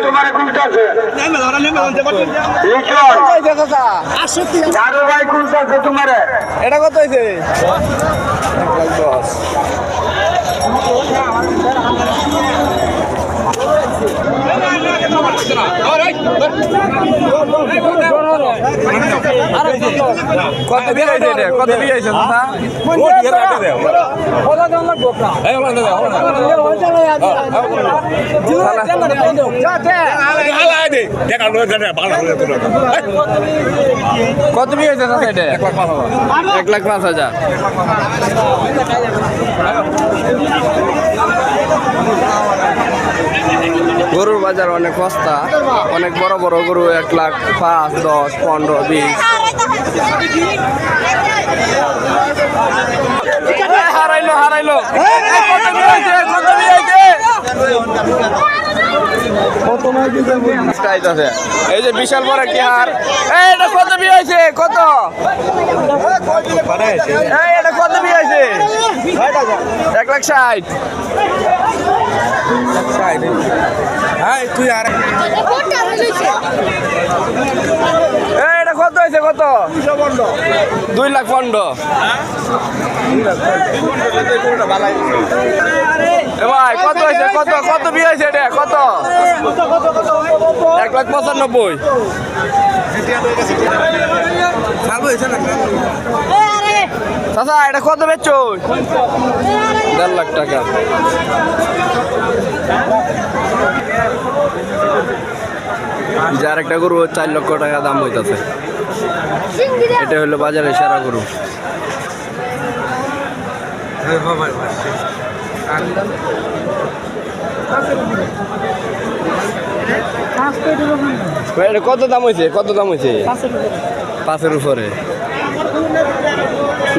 তোমার কোনটাছে দাদু ভাই কোনটাছে তোমার এটা কত হয়েছে? 1,10,000 কত বিয়েছে এটা? কত বিয়েছে দাদা? কত বিয়েছে দাদা এটা? 1,05,000। গরুর বাজার অনেক সস্তা, অনেক বড় বড় গরু 1,05,000, 10, 15, 20। হারাইলো হারাইলো। এই যে বিশাল বড় একটি হার। এটা কত বিয়ে হয়েছে? কত এটা কত বিয়ে হয়েছে? 1,60,000। তুই আর এটা কত হয়েছে? কত? 2,15,000। ভাই কত হয়েছে? কত কত বিয়ে হয়েছে এটা? কত? 1,95,000। চাচা এটা কত বেচছো? 1.5 লাখ টাকা। যার একটা গরু 4 লক্ষ টাকা দাম হইতাছে। এটা হলো বাজারে সেরা গরু। এটা কত দাম হয়েছে? কত দাম হয়েছে? 5-এর উপরে।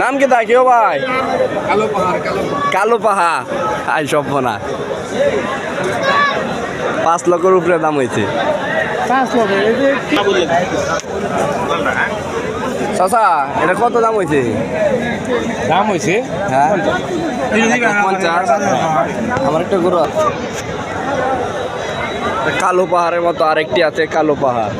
নাম কি তা কেউ ভাই? কালো পাহাড়। আই সব না 5 লক্ষের উপরে দাম হয়েছে। চাচা এটা কত দাম হয়েছে? দাম হয়েছে হ্যাঁ 50। আমার একটা গরু কালো পাহাড়ের মতো আরেকটি আছে, কালো পাহাড়।